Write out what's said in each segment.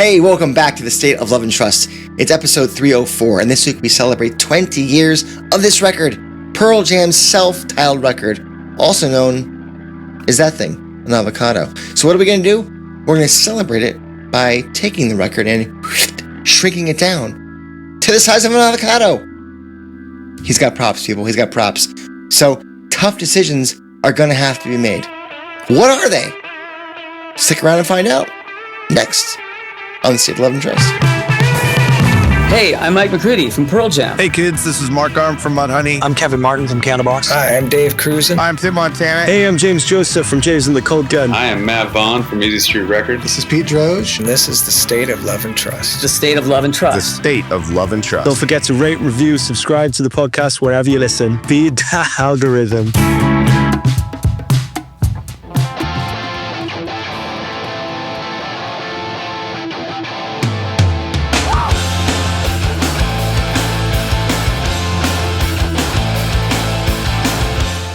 Hey, welcome back to the State of Love and Trust. It's episode 304, and this week we celebrate 20 years of this record, Pearl Jam's self-titled record, also known as that thing, an avocado. So what are we going to do? We're going to celebrate it by taking the record and shrinking it down to the size of an avocado. He's got props, people. He's got props. So tough decisions are going to have to be made. What are they? Stick around and find out. Next on the State of Love and Trust. Hey, I'm Mike McCready from Pearl Jam. Hey kids, this is Mark Arm from Mudhoney. I'm Kevin Martin from Candlebox. Hi, I'm Dave Cruzen. I'm Tim Montana. Hey, I'm James Joseph from James and the Cold Gun. I am Matt Vaughn from Easy Street Records. This is Pete Droge. And this is the State of Love and Trust. The State of Love and Trust. The State of Love and Trust. Don't forget to rate, review, subscribe to the podcast wherever you listen. Feed the algorithm.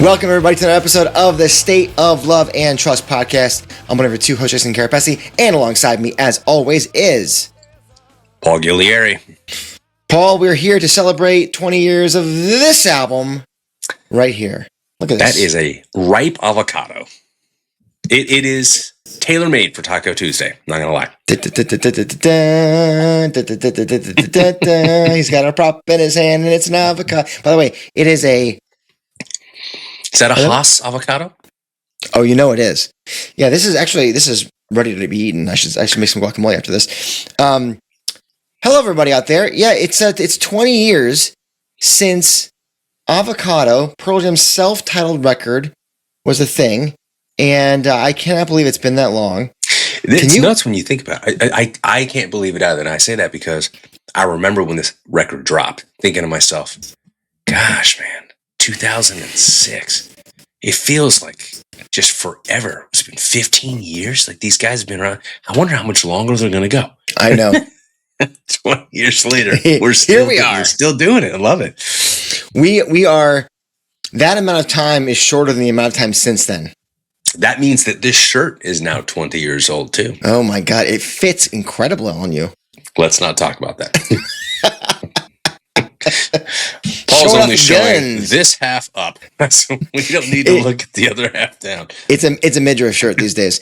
Welcome, everybody, to another episode of the State of Love and Trust podcast. I'm one of your two hosts, Jason Kerepesi, and alongside me, as always, is Paul Ghiglieri. Paul. We're here to celebrate 20 years of this album right here. Look at this. That is a ripe avocado. It is tailor-made for Taco Tuesday, not gonna lie. He's got a prop in his hand, and it's an avocado. By the way, it is a... Is that a Haas avocado? Oh, you know it is. Yeah, this is ready to be eaten. I should make some guacamole after this. Hello, everybody out there. Yeah, it's 20 years since Avocado, Pearl Jam's self-titled record, was a thing, and I cannot believe it's been that long. It's nuts when you think about it. I can't believe it either, and I say that because I remember when this record dropped, thinking to myself, gosh, man, 2006. It feels like just forever. It's been 15 years. Like, these guys have been around. I wonder how much longer they're going to go. I know. 20 years later, we're still doing it. I love it. We are. That amount of time is shorter than the amount of time since then. That means that this shirt is now 20 years old too. Oh my God, it fits incredibly on you. Let's not talk about that. Paul's only showing this half up, so we don't need to look at the other half down. It's a midriff shirt these days.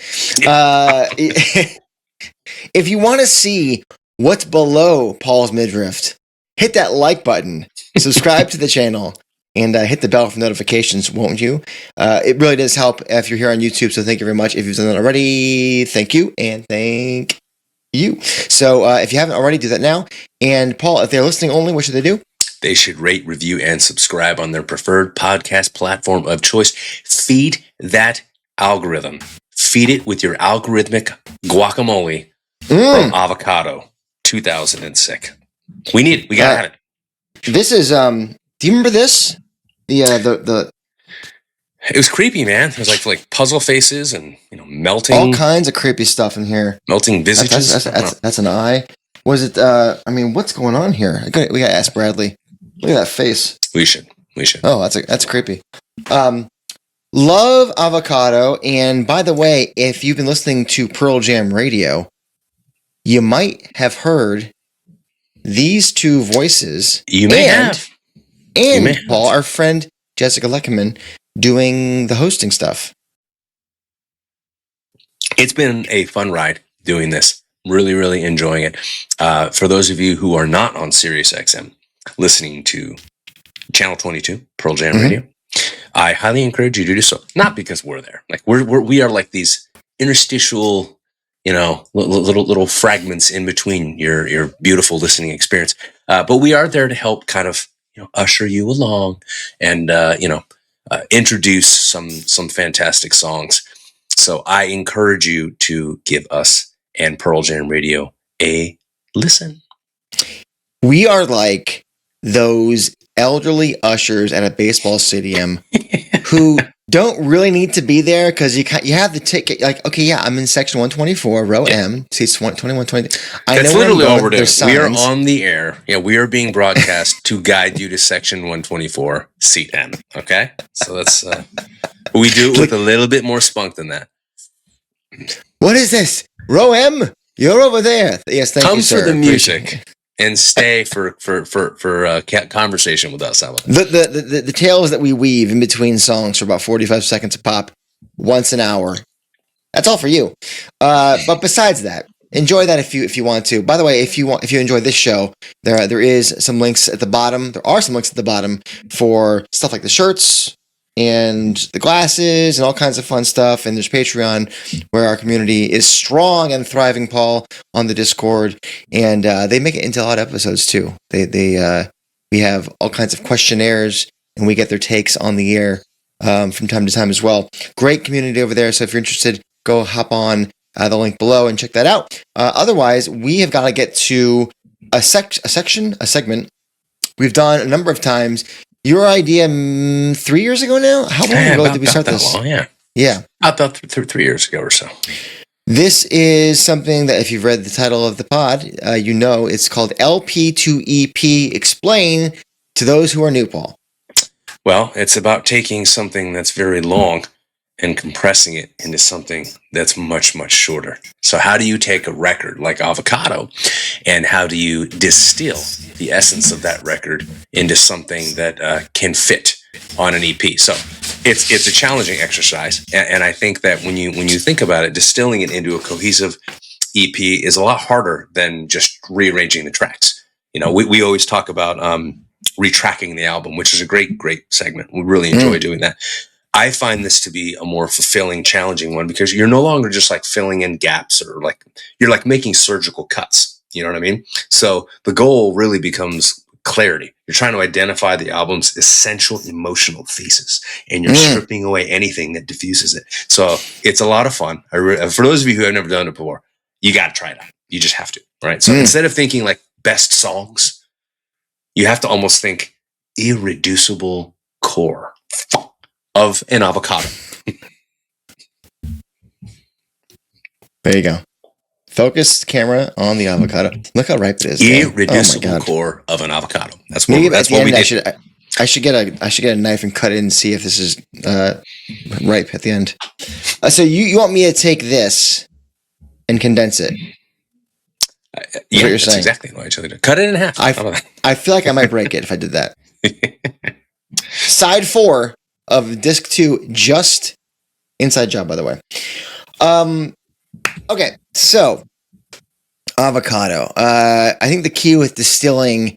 If you want to see what's below Paul's midriff, hit that like button, subscribe to the channel, and hit the bell for notifications, won't you? It really does help if you're here on YouTube, so thank you very much. If you've done that already, thank you, and thank you. So if you haven't already, do that now. And Paul, if they're listening only, what should they do? They should rate, review, and subscribe on their preferred podcast platform of choice. Feed that algorithm. Feed it with your algorithmic guacamole from Avocado 2006. We need it. We gotta have it. This is do you remember this? The It was creepy, man. It was like puzzle faces and melting. All kinds of creepy stuff in here. Melting visages. That's an eye. Was it what's going on here? We gotta ask Bradley. Look at that face. We should. Oh, that's creepy. Love Avocado. And by the way, if you've been listening to Pearl Jam Radio, you might have heard these two voices. You may have. And Paul, our friend Jessica Leckerman, doing the hosting stuff. It's been a fun ride doing this. Really, really enjoying it. For those of you who are not on SiriusXM, listening to Channel 22, Pearl Jam Radio, I highly encourage you to do so. Not because we're there. Like we are like these interstitial, little fragments in between your beautiful listening experience. But we are there to help kind of usher you along and introduce some fantastic songs. So I encourage you to give us and Pearl Jam Radio a listen. We are like those elderly ushers at a baseball stadium who don't really need to be there because you have the ticket. Like, okay, yeah, I'm in section 124, row M, seats 21, 20. That's literally all we're doing. We are on the air. Yeah, we are being broadcast to guide you to section 124, seat M. Okay, so that's we do it with a little bit more spunk than that. What is this? Row M? You're over there. Yes, thank Come you, sir. for the Appreciate it. music and stay for conversation with us. How about that? The tales that we weave in between songs for about 45 seconds a pop, once an hour. That's all for you. But besides that, enjoy that if you want to. By the way, if you enjoy this show, there is some links at the bottom. There are some links at the bottom for stuff like the shirts and the glasses and all kinds of fun stuff. And there's Patreon, where our community is strong and thriving, Paul, on the Discord, and they make it into odd episodes too. We have all kinds of questionnaires, and we get their takes on the air from time to time as well. Great community over there. So if you're interested, go hop on the link below and check that out. Otherwise, we have got to get to a segment we've done a number of times. Your idea 3 years ago now? How long ago did we start this? Long, yeah. Yeah. About 3 years ago or so. This is something that if you've read the title of the pod, you know it's called LP2EP. Explain to those who are new, Paul. Well, it's about taking something that's very long and compressing it into something that's much, much shorter. So how do you take a record like Avocado, and how do you distill the essence of that record into something that can fit on an EP? So it's a challenging exercise, and I think that when you think about it, distilling it into a cohesive EP is a lot harder than just rearranging the tracks. You know, we always talk about retracking the album, which is a great segment. We really enjoy doing that. I find this to be a more fulfilling, challenging one, because you're no longer just like filling in gaps, or like you're like making surgical cuts. You know what I mean? So the goal really becomes clarity. You're trying to identify the album's essential emotional thesis, and you're stripping away anything that diffuses it. So it's a lot of fun. For those of you who have never done it before, you got to try it out. You just have to, right? So instead of thinking like best songs, you have to almost think irreducible core of an avocado. There you go. Focus camera on the avocado. Look how ripe it is. Irreducible core of an avocado. That's what, that's what we end, did. I should get a knife and cut it and see if this is ripe at the end. So you want me to take this and condense it? Yeah, that's saying. Exactly what I told you. Cut it in half. I feel like I might break it if I did that. Side 4 of disc 2, just inside job, by the way. Okay, so Avocado. I think the key with distilling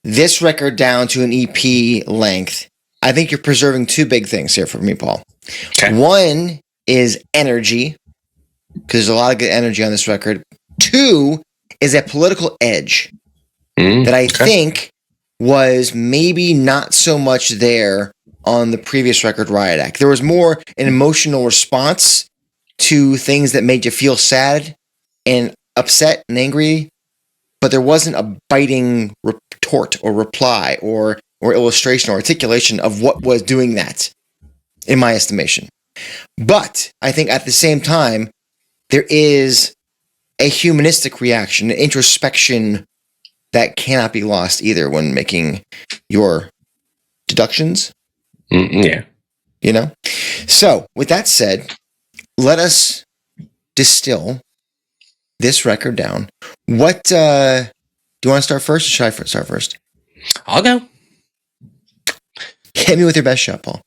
this record down to an EP length, I think you're preserving two big things here for me, Paul. Okay. One is energy, because there's a lot of good energy on this record. Two is a political edge that I think was maybe not so much there on the previous record, Riot Act. There was more an emotional response to things that made you feel sad and upset and angry, but there wasn't a biting retort or reply or illustration or articulation of what was doing that, in my estimation. But I think at the same time, there is a humanistic reaction, an introspection that cannot be lost either when making your deductions. Yeah. You know? So, with that said, let us distill this record down. What, do you want to start first, or should I start first? I'll go. Hit me with your best shot, Paul.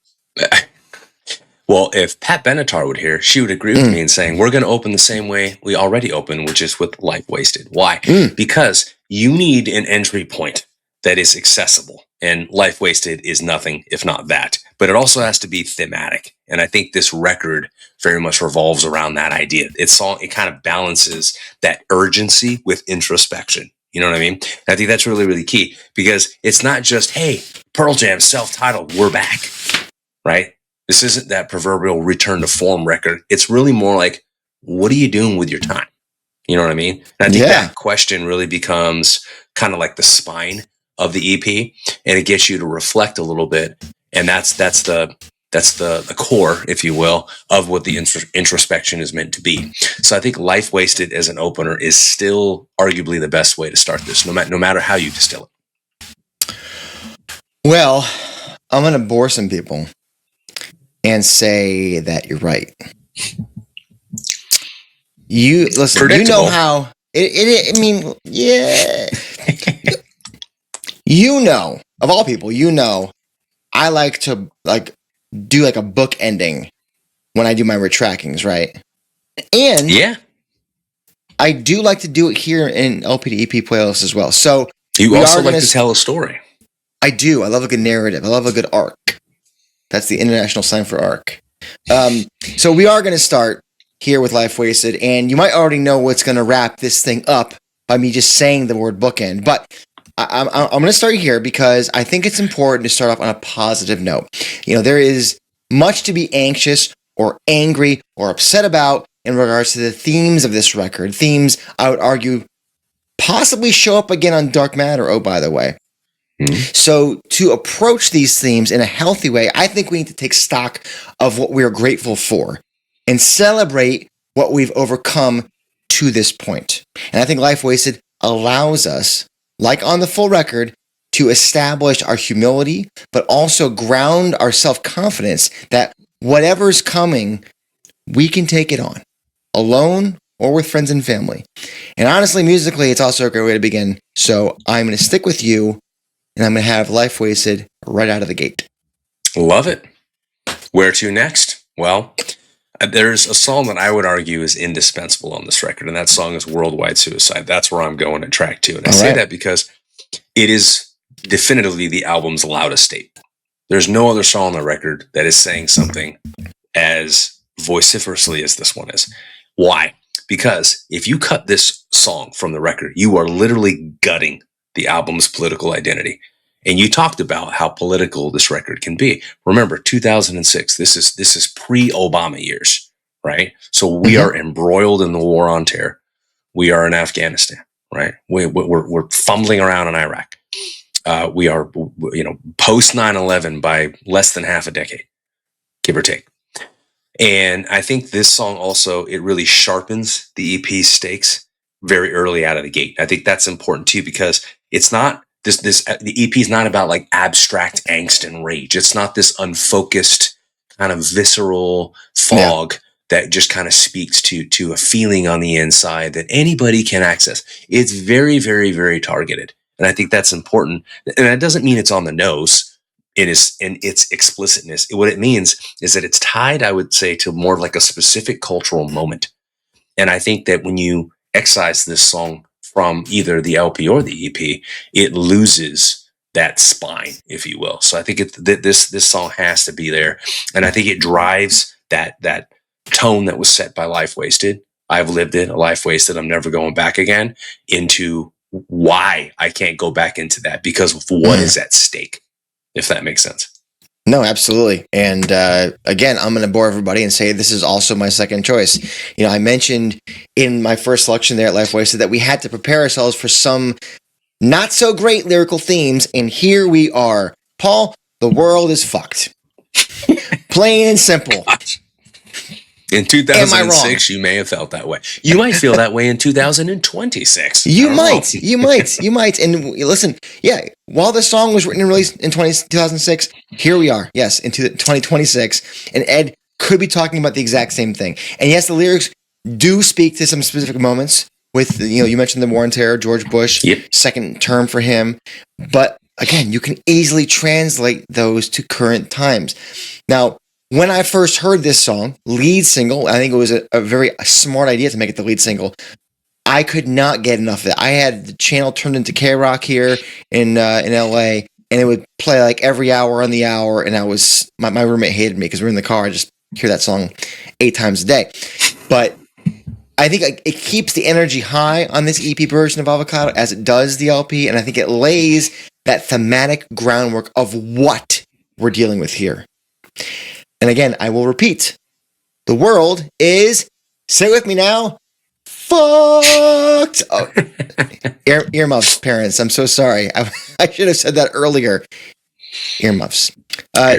Well, if Pat Benatar were here, she would agree with me in saying we're going to open the same way we already open, which is with Life Wasted. Why? Because you need an entry point that is accessible, and Life Wasted is nothing if not that. But it also has to be thematic, and I think this record very much revolves around that idea. It kind of balances that urgency with introspection. You know what I mean? And I think that's really, really key, because it's not just, hey, Pearl Jam self-titled, we're back, right? This isn't that proverbial return to form record. It's really more like, what are you doing with your time? You know what I mean? And I think that question really becomes kind of like the spine of the EP, and it gets you to reflect a little bit. And that's the core, if you will, of what the introspection is meant to be. So I think Life Wasted as an opener is still arguably the best way to start this, no matter how you distill it. Well, I'm going to bore some people and say that you're right. You listen. Predictable. You know how it. I mean, yeah. You know, of all people, you know, I like to do like a book ending when I do my retrackings, right? And Yeah. I do like to do it here in LP2EP playlists as well. So You we also are like gonna to tell a story. I do. I love a good narrative. I love a good arc. That's the international sign for arc. So we are going to start here with Life Wasted, and you might already know what's going to wrap this thing up by me just saying the word bookend. But I'm going to start here because I think it's important to start off on a positive note. You know, there is much to be anxious or angry or upset about in regards to the themes of this record. Themes, I would argue, possibly show up again on Dark Matter, oh, by the way. So to approach these themes in a healthy way, I think we need to take stock of what we are grateful for and celebrate what we've overcome to this point. And I think Life Wasted allows us, like on the full record, to establish our humility, but also ground our self-confidence that whatever's coming, we can take it on, alone or with friends and family. And honestly, musically, it's also a great way to begin. So I'm going to stick with you, and I'm going to have Life Wasted right out of the gate. Love it. Where to next? Well, there's a song that I would argue is indispensable on this record, and that song is Worldwide Suicide. That's where I'm going at track 2. And I say that because it is definitively the album's loudest state. There's no other song on the record that is saying something as vociferously as this one is. Why? Because if you cut this song from the record, you are literally gutting the album's political identity. And you talked about how political this record can be. Remember, 2006, this is pre-Obama years, right? So we are embroiled in the war on terror. We are in Afghanistan, right? We're fumbling around in Iraq. We are, post 9/11 by less than half a decade, give or take. And I think this song also, it really sharpens the EP's stakes very early out of the gate. I think that's important too, because it's not the EP is not about like abstract angst and rage. It's not this unfocused kind of visceral fog that just kind of speaks to a feeling on the inside that anybody can access. It's very, very, very targeted. And I think that's important. And that doesn't mean it's on the nose in its explicitness. What it means is that it's tied, I would say, to more like a specific cultural moment. And I think that when you excise this song from either the LP or the EP, it loses that spine, if you will. So I think this song has to be there, and I think it drives that tone that was set by Life Wasted. I've lived it, a life wasted. I'm never going back again. Into why I can't go back into that because of what is at stake, if that makes sense. No, absolutely. And again, I'm going to bore everybody and say this is also my second choice. You know, I mentioned in my first selection there at Life Wasted that we had to prepare ourselves for some not so great lyrical themes, and here we are. Paul, the world is fucked. Plain and simple. In 2006, you may have felt that way. You might feel that way in 2026. You might. And listen, while the song was written and released in 2006, here we are, into 2026, and Ed could be talking about the exact same thing. And yes, the lyrics do speak to some specific moments with, you mentioned the war on terror, George Bush, second term for him. But again, you can easily translate those to current times. Now, when I first heard this song, lead single, I think it was a very smart idea to make it the lead single. I could not get enough of it. I had the channel turned into K-Rock here in LA, and it would play like every hour on the hour, and my roommate hated me because we were in the car. I just hear that song 8 times a day. But I think it keeps the energy high on this EP version of Avocado as it does the LP, and I think it lays that thematic groundwork of what we're dealing with here. And again, I will repeat, the world is, say with me now, fucked. Oh, earmuffs, parents. I'm so sorry. I should have said that earlier. Earmuffs.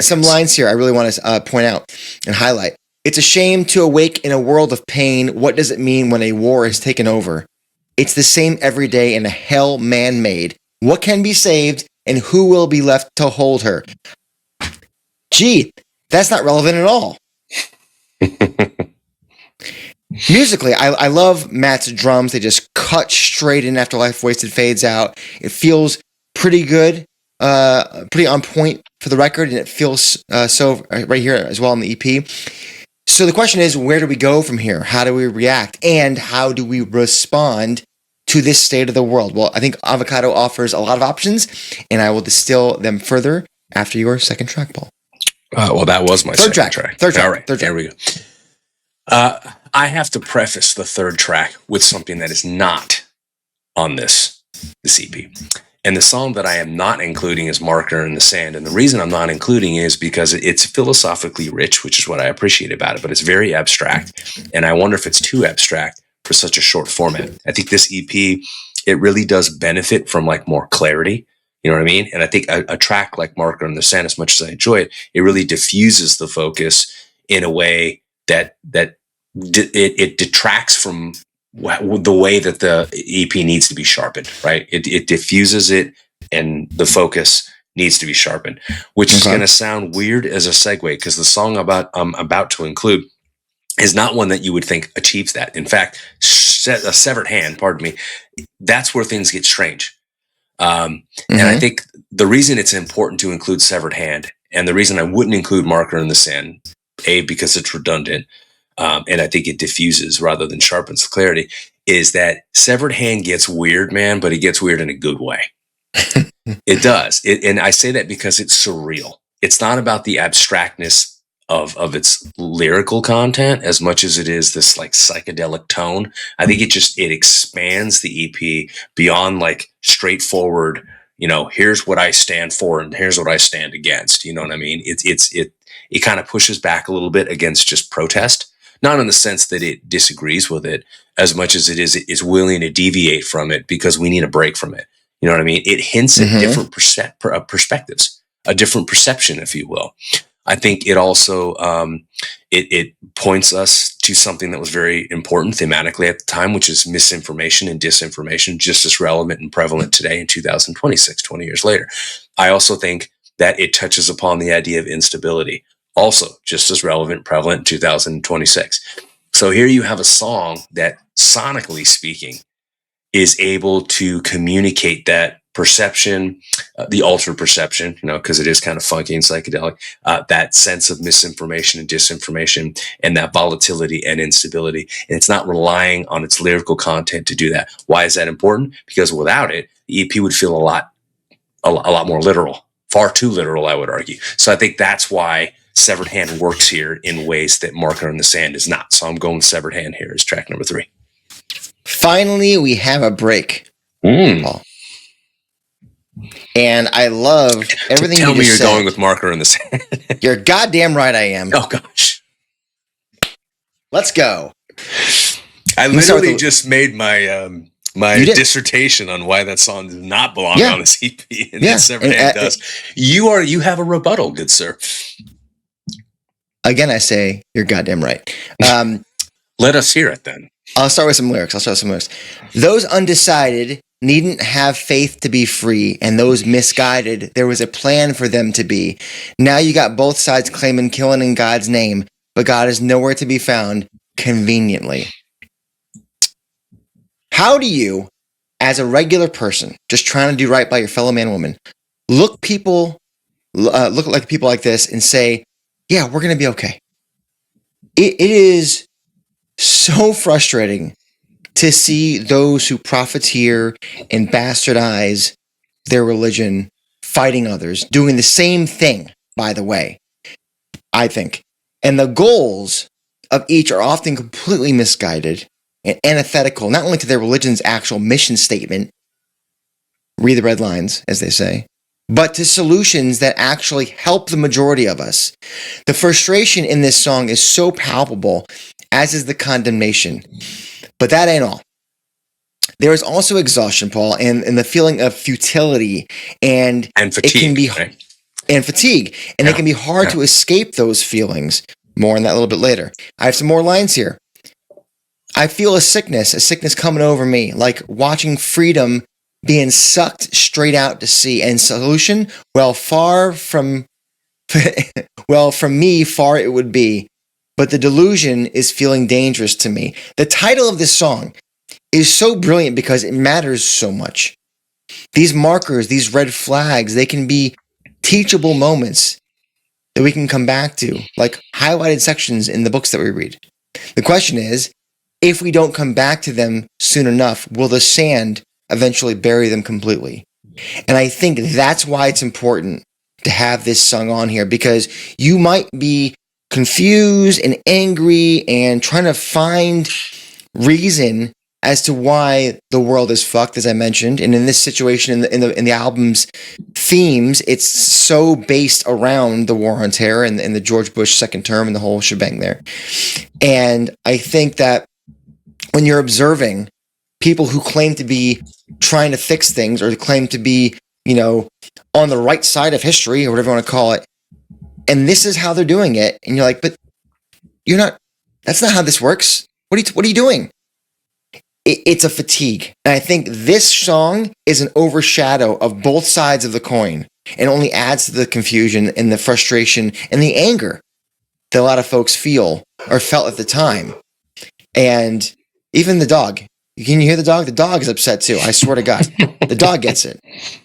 Some lines here I really want to point out and highlight. It's a shame to awake in a world of pain. What does it mean when a war has taken over? It's the same every day in a hell man-made. What can be saved and who will be left to hold her? Gee, that's not relevant at all. Musically, I love Matt's drums. They just cut straight in after Life Wasted fades out. It feels pretty good, pretty on point for the record, and it feels so right here as well on the EP. So the question is, where do we go from here? How do we react? And how do we respond to this state of the world? Well, I think Avocado offers a lot of options, and I will distill them further after your second track, Paul. Well, that was my Third second track. track. Third track. All right, Third track. there we go. I have to preface the third track with something that is not on this EP. And the song that I am not including is Marker in the Sand. And the reason I'm not including is because it's philosophically rich, which is what I appreciate about it, but it's very abstract. And I wonder if it's too abstract for such a short format. I think this EP, it really does benefit from like more clarity. You know what I mean? And I think a track like Marker in the Sand, as much as I enjoy it, it really diffuses the focus in a way that it detracts from the way that the EP needs to be sharpened, right? It diffuses it, and the focus needs to be sharpened, which is going to sound weird as a segue, because the song I'm about to include is not one that you would think achieves that. In fact, a Severed Hand, pardon me, that's where things get strange. And I think the reason it's important to include Severed Hand, and the reason I wouldn't include Marker in the Sand, because it's redundant, and I think it diffuses rather than sharpens clarity, is that Severed Hand gets weird, man, but it gets weird in a good way. It does. And I say that because it's surreal. It's not about the abstractness of its lyrical content as much as it is this like psychedelic tone. I think it expands the EP beyond like straightforward, here's what I stand for and here's what I stand against. You know what I mean? It kind of pushes back a little bit against just protest. Not in the sense that it disagrees with it as much as it is willing to deviate from it because we need a break from it. You know what I mean? It hints at different perspectives, a different perception, if you will. I think it also, it points us to something that was very important thematically at the time, which is misinformation and disinformation, just as relevant and prevalent today in 2026, 20 years later. I also think that it touches upon the idea of instability, also just as relevant, prevalent in 2026. So here you have a song that, sonically speaking, is able to communicate that perception, the altered perception, because it is kind of funky and psychedelic, that sense of misinformation and disinformation, and that volatility and instability. And it's not relying on its lyrical content to do that. Why is that important? Because without it, the EP would feel a lot more literal, far too literal, I would argue. So I think that's why Severed Hand works here in ways that Marker in the Sand is not. So I'm going with Severed Hand here as track number 3. Finally, we have a break. Paul. And I love everything Tell you me just you're said. going with Marker in the Sand. You're goddamn right I am. Oh, gosh. Let's go. I literally just made my dissertation on why that song does not belong on this EP, and that Severed Hand does. You have a rebuttal, good sir. Again, I say you're goddamn right. Let us hear it then. I'll start with some lyrics. Those undecided needn't have faith to be free, and those misguided, there was a plan for them to be. Now you got both sides claiming killing in God's name, but God is nowhere to be found conveniently. How do you, as a regular person, just trying to do right by your fellow man or woman, look like people like this and say, yeah, we're going to be okay? It is so frustrating to see those who profiteer and bastardize their religion fighting others, doing the same thing, by the way, I think. And the goals of each are often completely misguided and antithetical, not only to their religion's actual mission statement, read the red lines, as they say, but to solutions that actually help the majority of us. The frustration in this song is so palpable, as is the condemnation. But that ain't all. There is also exhaustion, Paul, and the feeling of futility and fatigue. It can be, right? And fatigue. And it can be hard to escape those feelings. More on that a little bit later. I have some more lines here. I feel a sickness coming over me, like watching freedom being sucked straight out to sea. And solution, from me, far it would be, but the delusion is feeling dangerous to me. The title of this song is so brilliant because it matters so much. These markers, these red flags, they can be teachable moments that we can come back to, like highlighted sections in the books that we read. The question is, if we don't come back to them soon enough, will the sand eventually bury them completely? And I think that's why it's important to have this song on here, because you might be confused and angry and trying to find reason as to why the world is fucked, as I mentioned. And in this situation, in the album's themes, it's so based around the war on terror and the George Bush second term and the whole shebang there. And I think that when you're observing people who claim to be trying to fix things or claim to be, on the right side of history or whatever you want to call it, and this is how they're doing it, and you're like, but you're not, that's not how this works. What are you doing? It's a fatigue. And I think this song is an overshadow of both sides of the coin and only adds to the confusion and the frustration and the anger that a lot of folks feel or felt at the time. And even the dog. Can you hear the dog? The dog is upset too. I swear to God. The dog gets it.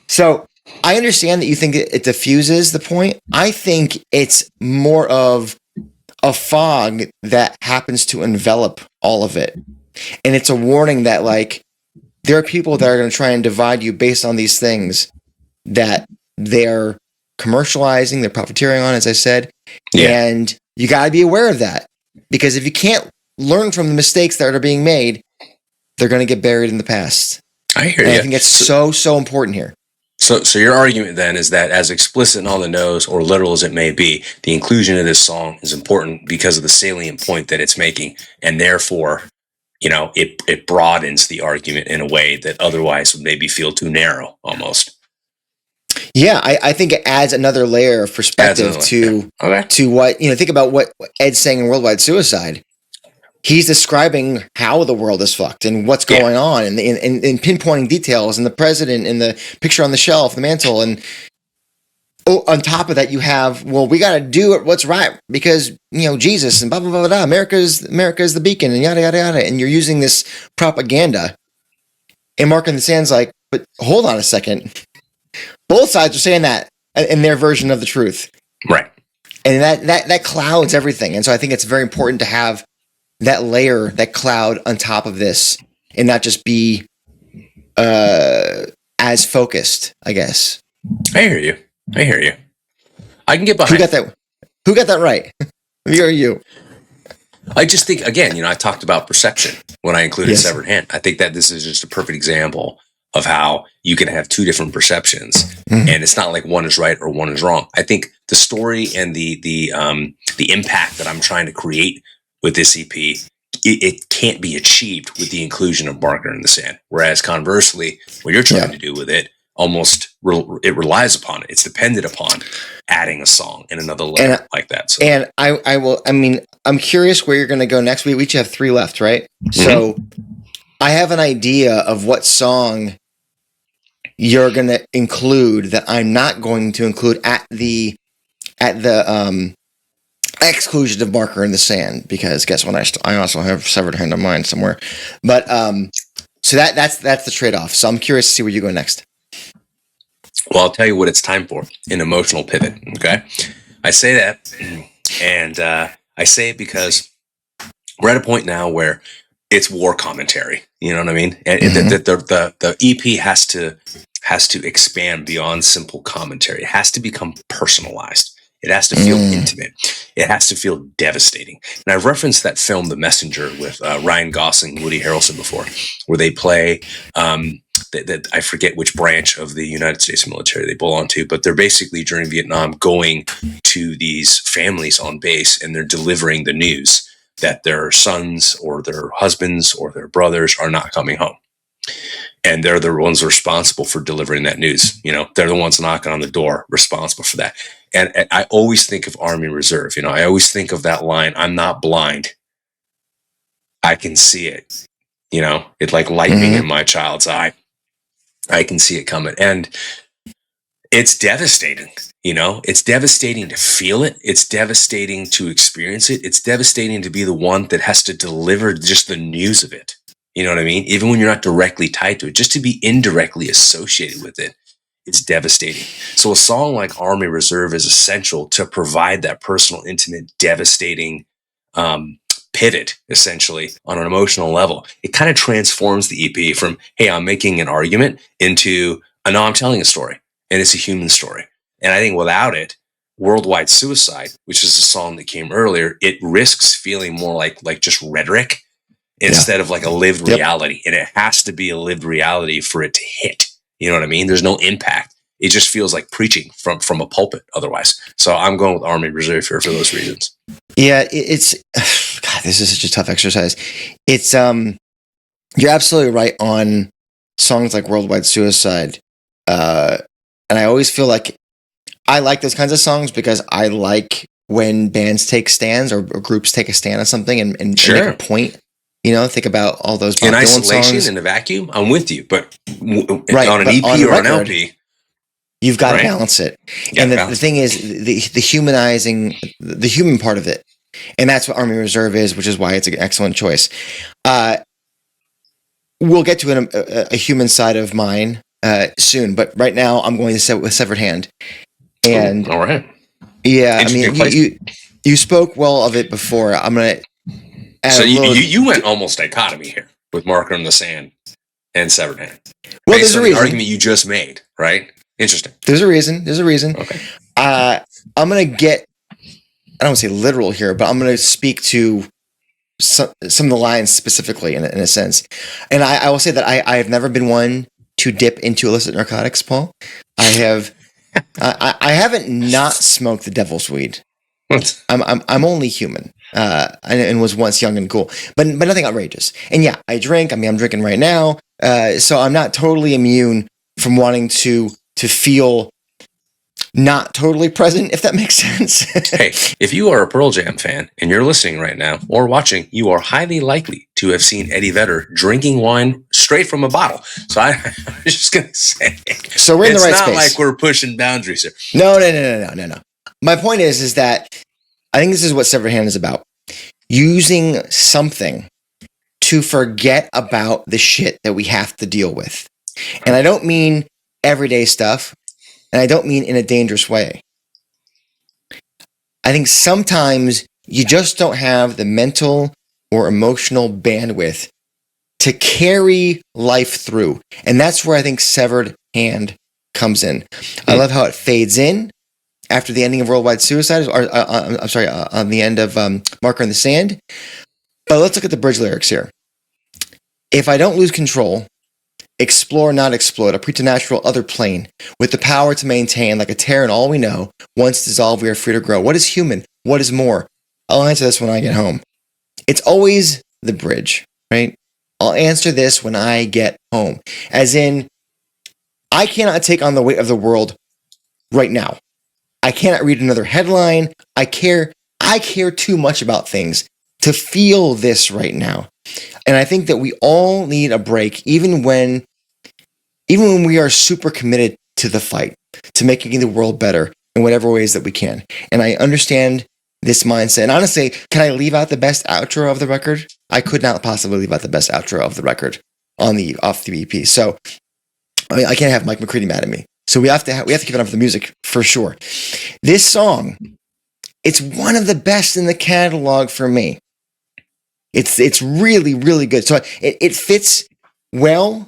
So I understand that you think it diffuses the point. I think it's more of a fog that happens to envelop all of it. And it's a warning that, like, there are people that are going to try and divide you based on these things that they're commercializing, they're profiteering on, as I said. Yeah. And you got to be aware of that. Because if you can't learn from the mistakes that are being made, they're going to get buried in the past. I hear you. I think it's so important here. So your argument then is that, as explicit and on the nose or literal as it may be, the inclusion of this song is important because of the salient point that it's making, and therefore, it broadens the argument in a way that otherwise would maybe feel too narrow almost. Yeah, I think it adds another layer of perspective to what, think about what Ed's saying in Worldwide Suicide. He's describing how the world is fucked and what's going on and pinpointing details and the president and the picture on the shelf, the mantle. And on top of that, you have, we got to do what's right because, Jesus and blah, blah, blah, blah, America's the beacon and yada, yada, yada. And you're using this propaganda. And Mark in the Sand's like, but hold on a second. Both sides are saying that in their version of the truth. Right. And that clouds everything. And so I think it's very important to have that layer, that cloud on top of this, and not just be as focused, I guess. I hear you. I can get behind. Who got that right? Me or you? I just think, again, I talked about perception when I included Severed Hand. I think that this is just a perfect example of how you can have two different perceptions, and it's not like one is right or one is wrong. I think the story and the impact that I'm trying to create with this EP, it can't be achieved with the inclusion of Marker in the Sand. Whereas conversely, what you're trying to do with it, it relies upon it. It's dependent upon adding a song in another layer like that. So. And I'm curious where you're going to go next. We each have 3 left, right? Mm-hmm. So I have an idea of what song you're going to include that I'm not going to include at the exclusion of Marker in the Sand, because guess what? I also have Severed Hand on mine somewhere. But so that's the trade-off. So I'm curious to see where you go next. Well, I'll tell you what it's time for, an emotional pivot, okay? I say that, and I say it because we're at a point now where it's war commentary, you know what I mean? And the EP has to expand beyond simple commentary. It has to become personalized. It has to feel intimate. It has to feel devastating. And I've referenced that film, The Messenger, with Ryan Gosling and Woody Harrelson before, where they play, that I forget which branch of the United States military they belong to, but they're basically during Vietnam going to these families on base, and they're delivering the news that their sons or their husbands or their brothers are not coming home. And they're the ones responsible for delivering that news. They're the ones knocking on the door, responsible for that. And I always think of Army Reserve. I always think of that line, I'm not blind. I can see it. It's like lightning in my child's eye. I can see it coming. And it's devastating. It's devastating to feel it. It's devastating to experience it. It's devastating to be the one that has to deliver just the news of it. You know what I mean? Even when you're not directly tied to it, just to be indirectly associated with it, it's devastating. So a song like Army Reserve is essential to provide that personal, intimate, devastating pivot, essentially, on an emotional level. It kind of transforms the EP from, hey, I'm making an argument, into, no, I'm telling a story, and it's a human story. And I think without it, Worldwide Suicide, which is a song that came earlier, it risks feeling more like just rhetoric instead of like a lived reality. And it has to be a lived reality for it to hit. You know what I mean? There's no impact. It just feels like preaching from a pulpit otherwise. So I'm going with Army Reserve here for those reasons. Yeah, it's God, this is such a tough exercise. It's you're absolutely right on songs like Worldwide Suicide. And I always feel like I like those kinds of songs because I like when bands take stands or groups take a stand on something and make a point. Think about all those Bob in Dylan isolation, songs. In a vacuum, I'm with you. But right, on an EP or an LP, you've got to balance it. And the thing is, the humanizing, the human part of it. And that's what Army Reserve is, which is why it's an excellent choice. We'll get to a human side of mine soon, but right now I'm going to set with Severed Hand. And all right. Yeah, I mean, you spoke well of it before. I'm going to add so you went almost dichotomy here with Marker in the Sand and Severed Hand. Well, there's a reason. The argument you just made, right? Interesting. There's a reason. Okay. I'm going to get, I don't want to say literal here, but I'm going to speak to some of the lines specifically in a sense. And I will say that I have never been one to dip into illicit narcotics, Paul. I haven't not smoked the devil's weed. I'm only human, and was once young and cool, but nothing outrageous. And yeah, I drink. I mean, I'm drinking right now, so I'm not totally immune from wanting to feel not totally present, if that makes sense. Hey, if you are a Pearl Jam fan and you're listening right now or watching, you are highly likely to have seen Eddie Vedder drinking wine straight from a bottle. So I'm just going to say, so we're in the right space. It's not like we're pushing boundaries here. No. My point is that I think this is what Severed Hand is about. Using something to forget about the shit that we have to deal with. And I don't mean everyday stuff. And I don't mean in a dangerous way. I think sometimes you just don't have the mental or emotional bandwidth to carry life through. And that's where I think Severed Hand comes in. I love how it fades in after the ending of Worldwide Suicide, or on the end of Marker in the Sand. But let's look at the bridge lyrics here. If I don't lose control, explore, not explode, a preternatural other plane, with the power to maintain, like a tear in all we know, once dissolved, we are free to grow. What is human? What is more? I'll answer this when I get home. It's always the bridge, right? I'll answer this when I get home. As in, I cannot take on the weight of the world right now. I cannot read another headline. I care too much about things to feel this right now. And I think that we all need a break, even when we are super committed to the fight, to making the world better in whatever ways that we can. And I understand this mindset. And honestly, can I leave out the best outro of the record? I could not possibly leave out the best outro of the record off the EP. So I mean, I can't have Mike McCready mad at me. So we have to give it up for the music for sure. This song, it's one of the best in the catalog for me. It's really, really good. So it fits well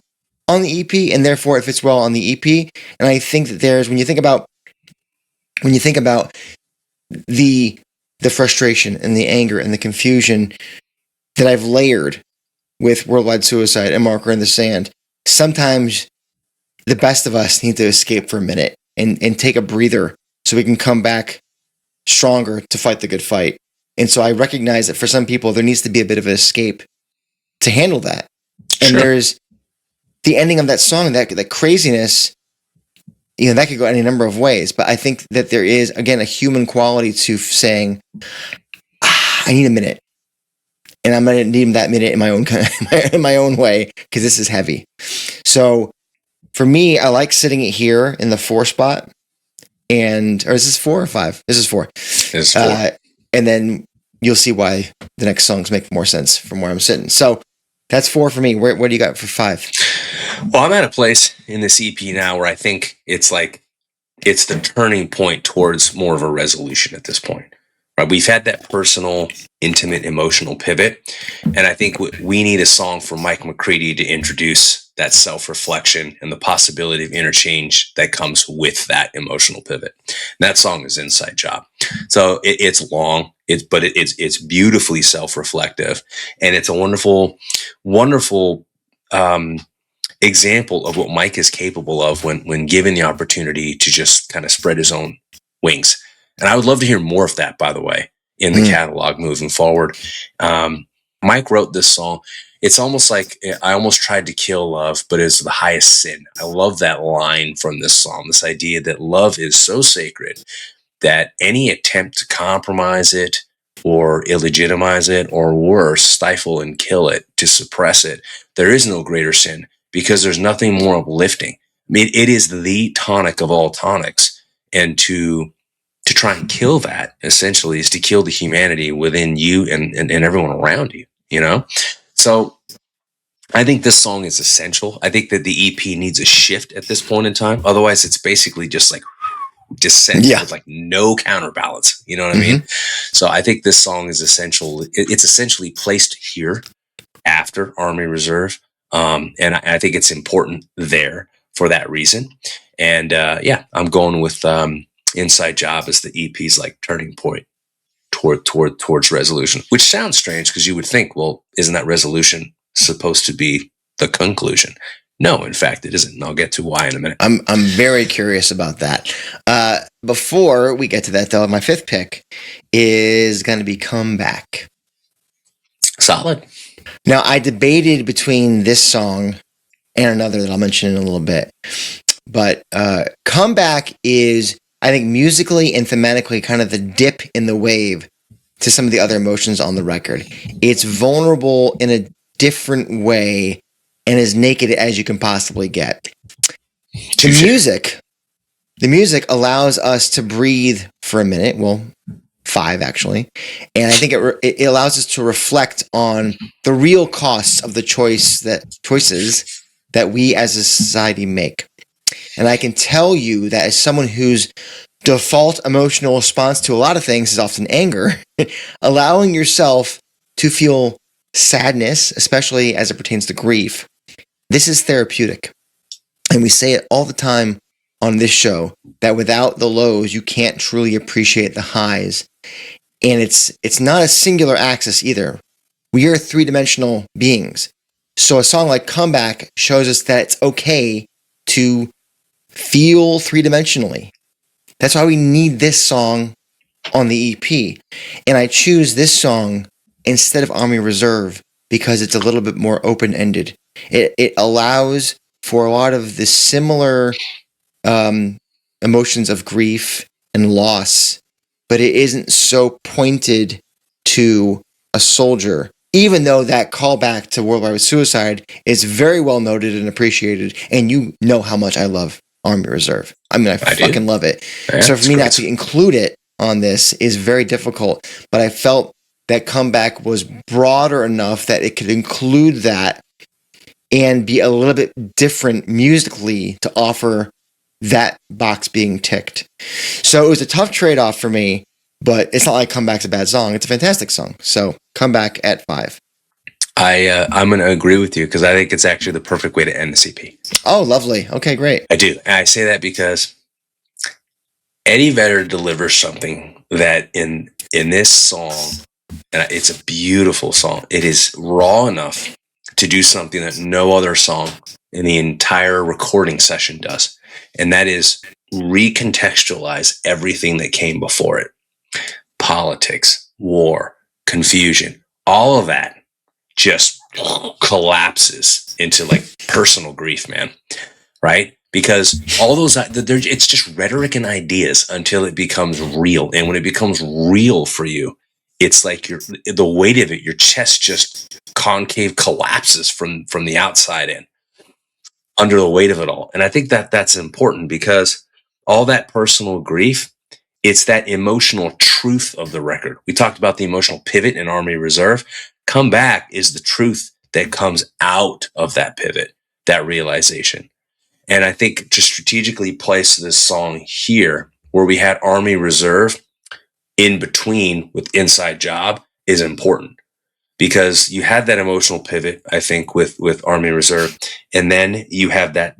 on the EP, and therefore it fits well on the EP. And I think that when you think about the frustration and the anger and the confusion that I've layered with Worldwide Suicide and Marker in the Sand, sometimes the best of us need to escape for a minute and take a breather so we can come back stronger to fight the good fight. And so I recognize that for some people, there needs to be a bit of an escape to handle that. And there's the ending of that song, that craziness, that could go any number of ways. But I think that there is, again, a human quality to saying, I need a minute. And I'm going to need that minute in my own way, because this is heavy. So for me, I like sitting it here in the 4 spot. or is this 4 or 5? This is 4. This is 4. And then you'll see why the next songs make more sense from where I'm sitting. So that's 4 for me. What do you got for 5? Well, I'm at a place in this EP now where I think it's the turning point towards more of a resolution at this point. Right? We've had that personal, intimate, emotional pivot, and I think we need a song from Mike McCready to introduce that self-reflection and the possibility of interchange that comes with that emotional pivot. And that song is Inside Job. So it's long, but it's beautifully self-reflective, and it's a wonderful, wonderful example of what Mike is capable of when given the opportunity to just kind of spread his own wings. And I would love to hear more of that, by the way, in the catalog moving forward. Mike wrote this song. It's almost like I almost tried to kill love, but it's the highest sin. I love that line from this song, this idea that love is so sacred that any attempt to compromise it or illegitimize it or worse, stifle and kill it, to suppress it, there is no greater sin because there's nothing more uplifting. I mean, it is the tonic of all tonics. And to try and kill that, essentially, is to kill the humanity within you and everyone around you, you know? So I think this song is essential. I think that the EP needs a shift at this point in time. Otherwise, it's basically just like descent with like no counterbalance. You know what I mean? So I think this song is essential. It's essentially placed here after Army Reserve. And I think it's important there for that reason. And I'm going with Inside Job as the EP's like turning point towards resolution, which sounds strange because you would think, well, isn't that resolution supposed to be the conclusion? No, in fact, it isn't. And I'll get to why in a minute. I'm very curious about that. Before we get to that, though, my 5th pick is going to be Comeback. Solid. Now, I debated between this song and another that I'll mention in a little bit. But Comeback is, I think, musically and thematically kind of the dip in the wave to some of the other emotions on the record. It's vulnerable in a different way and as naked as you can possibly get. The music allows us to breathe for a minute. Well, 5 actually. And I think it allows us to reflect on the real costs of the choices that we as a society make. And I can tell you that as someone whose default emotional response to a lot of things is often anger, allowing yourself to feel sadness, especially as it pertains to grief, this is therapeutic. And we say it all the time on this show that without the lows, you can't truly appreciate the highs. And it's not a singular axis either. We are 3-dimensional beings. So a song like Comeback shows us that it's okay to feel 3-dimensionally. That's why we need this song on the EP. And I choose this song instead of Army Reserve because it's a little bit more open-ended. It allows for a lot of the similar emotions of grief and loss, but it isn't so pointed to a soldier, even though that callback to Worldwide Suicide is very well noted and appreciated, and you know how much I love Army Reserve. I mean, I fucking love it. Yeah, so for me not to include it on this is very difficult, but I felt that Comeback was broader enough that it could include that and be a little bit different musically to offer that box being ticked. So it was a tough trade-off for me, but it's not like Comeback's a bad song. It's a fantastic song. So Comeback at 5. I'm going to agree with you because I think it's actually the perfect way to end the EP. Oh, lovely. Okay, great. I do. And I say that because Eddie Vedder delivers something that in this song, and it's a beautiful song. It is raw enough to do something that no other song in the entire recording session does. And that is recontextualize everything that came before it. Politics, war, confusion, all of that just collapses into like personal grief, man. Right? Because all those, it's just rhetoric and ideas until it becomes real. And when it becomes real for you, it's like the weight of it, your chest just concave collapses from the outside in under the weight of it all. And I think that that's important because all that personal grief, it's that emotional truth of the record. We talked about the emotional pivot in Army Reserve. Come Back is the truth that comes out of that pivot, that realization. And I think to strategically place this song here, where we had Army Reserve in between with Inside Job, is important, because you had that emotional pivot, I think, with Army Reserve, and then you have that,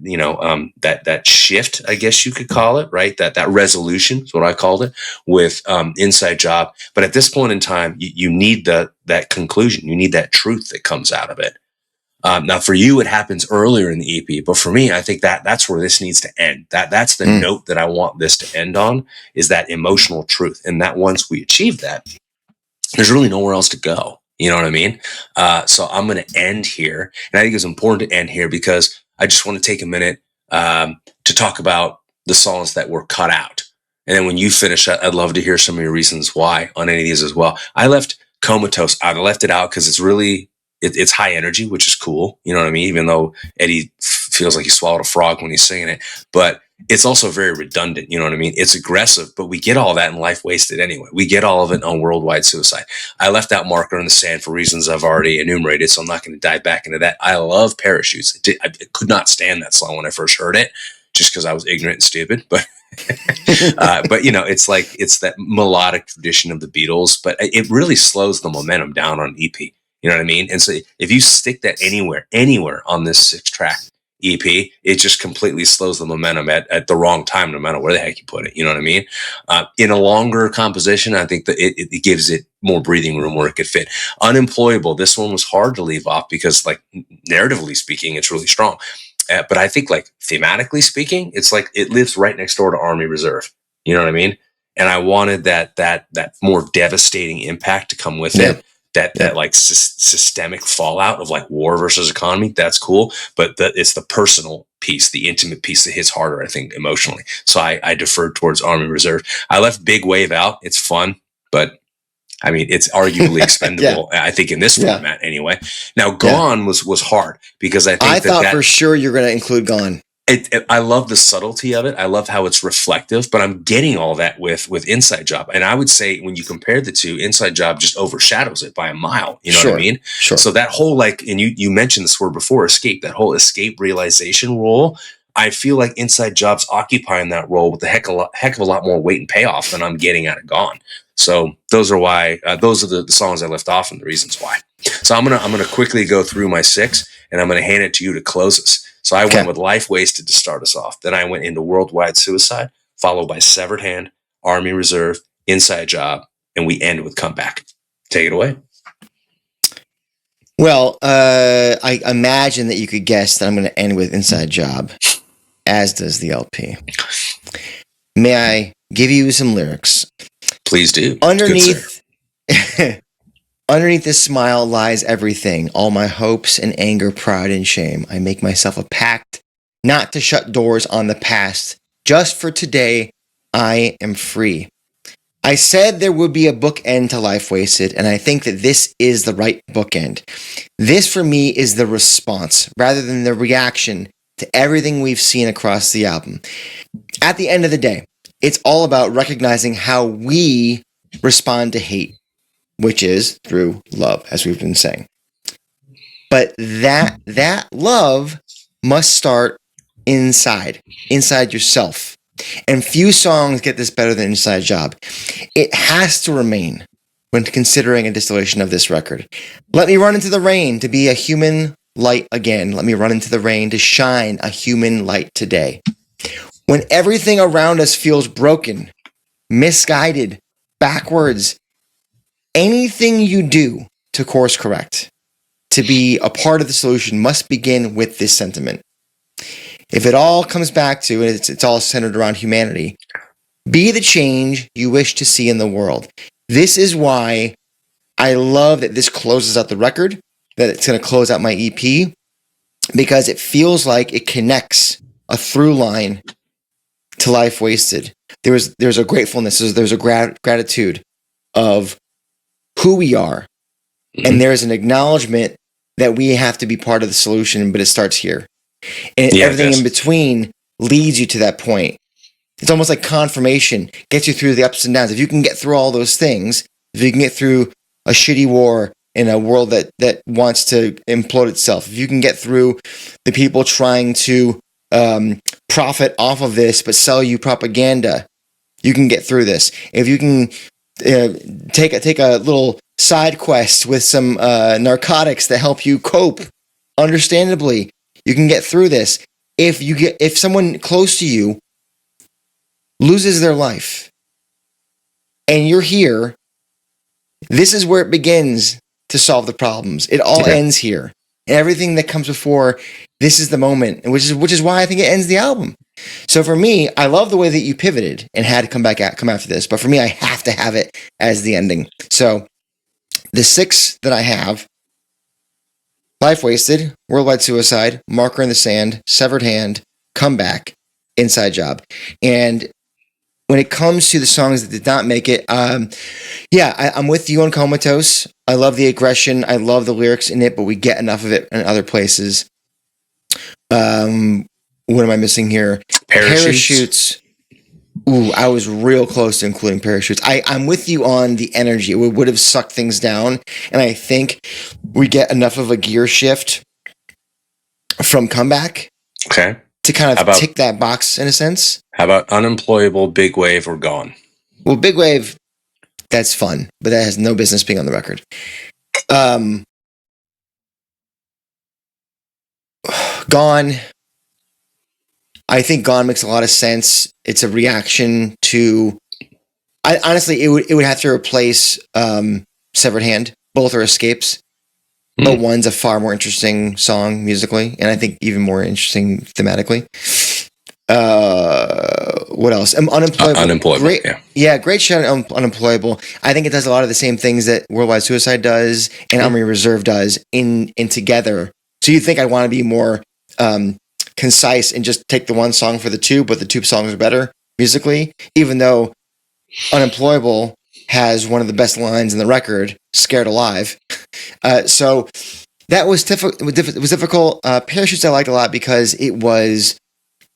that shift, I guess you could call it, right? That resolution is what I called it, with Inside Job. But at this point in time, you need that conclusion. You need that truth that comes out of it. Now, for you, it happens earlier in the EP, but for me, I think that's where this needs to end. That's the note that I want this to end on, is that emotional truth. And that once we achieve that, there's really nowhere else to go. You know what I mean? So I'm going to end here. And I think it's important to end here because I just want to take a minute to talk about the songs that were cut out. And then when you finish, I'd love to hear some of your reasons why on any of these as well. I left Comatose out. I left it out because it's really, it's high energy, which is cool. You know what I mean? Even though Eddie feels like he swallowed a frog when he's singing it. But it's also very redundant. You know what I mean? It's aggressive, but we get all that in Life Wasted anyway. We get all of it on Worldwide Suicide. I left out Marker in the Sand for reasons I've already enumerated, so I'm not going to dive back into that. I love Parachutes. I could not stand that song when I first heard it, just because I was ignorant and stupid. But but it's like, it's that melodic tradition of the Beatles, but it really slows the momentum down on EP. You know what I mean? And so if you stick that anywhere on this 6-track EP, it just completely slows the momentum at the wrong time, no matter where the heck you put it. You know what I mean? In a longer composition, I think that it gives it more breathing room where it could fit. Unemployable. This one was hard to leave off because, like, narratively speaking, it's really strong. But I think, like, thematically speaking, it's like it lives right next door to Army Reserve. You know what I mean? And I wanted that more devastating impact to come with it. That like systemic fallout of like war versus economy. That's cool. But it's the personal piece, the intimate piece that hits harder, I think, emotionally. So I deferred towards Army Reserve. I left Big Wave out. It's fun, but I mean, it's arguably expendable. I think in this format anyway. Now Gone was hard because I think I thought for sure you're going to include Gone. I love the subtlety of it. I love how it's reflective, but I'm getting all that with Inside Job. And I would say when you compare the two, Inside Job just overshadows it by a mile. You know what I mean? Sure. So that whole, like, and you mentioned this word before, escape, that whole escape realization role, I feel like Inside Job's occupying that role with a heck of a lot more weight and payoff than I'm getting out of Gone. So those are why, those are the songs I left off and the reasons why. So I'm gonna quickly go through my 6, and I'm gonna hand it to you to close us. So I went with Life Wasted to start us off. Then I went into Worldwide Suicide, followed by Severed Hand, Army Reserve, Inside Job, and we end with Come Back. Take it away. Well, I imagine that you could guess that I'm going to end with Inside Job, as does the LP. May I give you some lyrics? Please do. Underneath this smile lies everything, all my hopes and anger, pride and shame. I make myself a pact not to shut doors on the past. Just for today, I am free. I said there would be a bookend to Life Wasted, and I think that this is the right bookend. This, for me, is the response, rather than the reaction to everything we've seen across the album. At the end of the day, it's all about recognizing how we respond to hate, which is through love, as we've been saying. But that love must start inside yourself. And few songs get this better than Inside Job. It has to remain when considering a distillation of this record. Let me run into the rain to be a human light again. Let me run into the rain to shine a human light today. When everything around us feels broken, misguided, backwards, anything you do to course correct, to be a part of the solution, must begin with this sentiment. If it all comes back to, and it's all centered around humanity, be the change you wish to see in the world. This is why I love that this closes out the record, that it's going to close out my EP, because it feels like it connects a through line to Life Wasted. There's a gratefulness, there's a gratitude of who we are, and there's an acknowledgement that we have to be part of the solution, but it starts here. And everything in between leads you to that point. It's almost like confirmation, gets you through the ups and downs. If you can get through all those things, if you can get through a shitty war in a world that wants to implode itself, if you can get through the people trying to profit off of this but sell you propaganda, you can get through this. If you can take a little side quest with some narcotics that help you cope, understandably, you can get through this. If someone close to you loses their life and you're here, this is where it begins to solve the problems. It all ends here. And everything that comes before, this is the moment, which is why I think it ends the album. So for me, I love the way that you pivoted and had to come after this, but for me, I have to have it as the ending. So the 6 that I have: Life Wasted, Worldwide Suicide, Marker in the Sand, Severed Hand, Comeback, Inside Job. And when it comes to the songs that did not make it, I'm with you on Comatose. I love the aggression. I love the lyrics in it, but we get enough of it in other places. What am I missing here? Parachutes. Ooh, I was real close to including Parachutes. I'm with you on the energy. It would have sucked things down, and I think we get enough of a gear shift from Comeback. Okay. To kind of tick that box in a sense. How about Unemployable, Big Wave, or Gone? Well, Big Wave, that's fun, but that has no business being on the record. Gone. I think Gone makes a lot of sense. It's a reaction to. Honestly, it would have to replace Severed Hand. Both are escapes, but one's a far more interesting song musically, and I think even more interesting thematically. What else? Unemployable. Unemployable. Great, great shout out Unemployable. I think it does a lot of the same things that Worldwide Suicide does and Army Reserve does in together. So you think I want to be more concise and just take the one song for the two, but the two songs are better musically, even though Unemployable has one of the best lines in the record, Scared Alive. So that was difficult. It was difficult. Parachutes I liked a lot because it was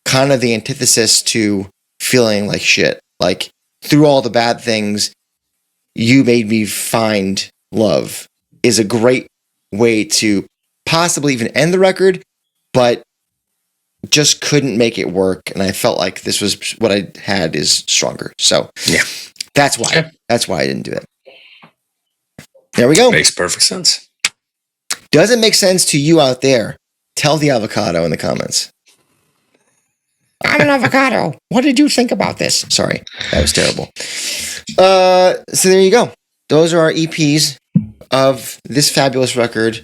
kind of the antithesis to feeling like shit. Like, through all the bad things, you made me find love is a great way to possibly even end the record, but just couldn't make it work. And I felt like this was what I had is stronger. So that's why. Okay. That's why I didn't do it. There we go. Makes perfect sense. Does it make sense to you out there? Tell the avocado in the comments. I'm an avocado. What did you think about this? Sorry, that was terrible. So there you go. Those are our EPs of this fabulous record,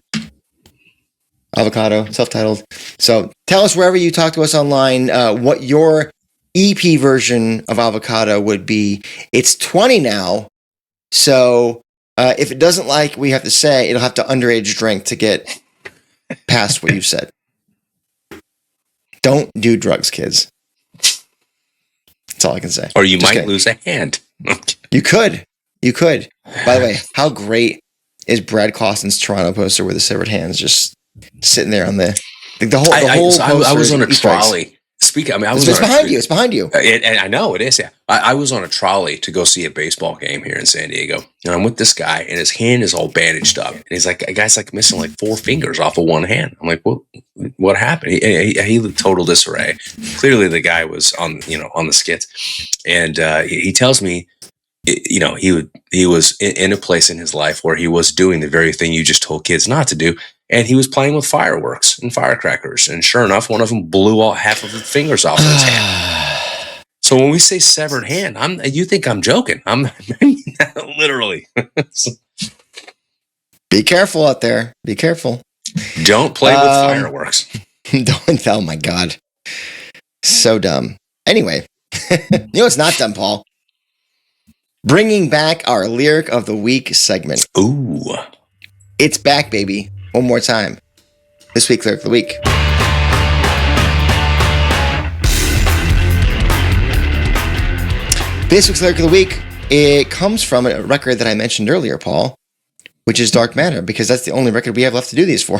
Avocado, self-titled. So tell us wherever you talk to us online what your EP version of Avocado would be. It's 20 now, so if it doesn't like what you have to say, it'll have to underage drink to get past what you've said. Don't do drugs, kids. That's all I can say. Or you might lose a hand. You could. By the way, how great is Brad Clausen's Toronto poster with the severed hands just sitting there on the whole poster? I was on a trolley. It's behind you. It's behind you. And I know it is. Yeah, I was on a trolley to go see a baseball game here in San Diego, and I'm with this guy, and his hand is all bandaged up, and he's like, a guy's like missing like 4 fingers off of one hand. I'm like, what happened? He looked total disarray. Clearly, the guy was on the skits, and he tells me, he was in a place in his life where he was doing the very thing you just told kids not to do. And he was playing with fireworks and firecrackers. And sure enough, one of them blew all half of the fingers off of his hand. So when we say severed hand, you think I'm joking. I mean that literally. Be careful out there. Be careful. Don't play with fireworks. Don't. Oh, my God. So dumb. Anyway, it's not dumb, Paul. Bringing back our Lyric of the Week segment. Ooh. It's back, baby. One more time. This week's Lyric of the Week. This week's Lyric of the Week, it comes from a record that I mentioned earlier, Paul, which is Dark Matter, because that's the only record we have left to do these for.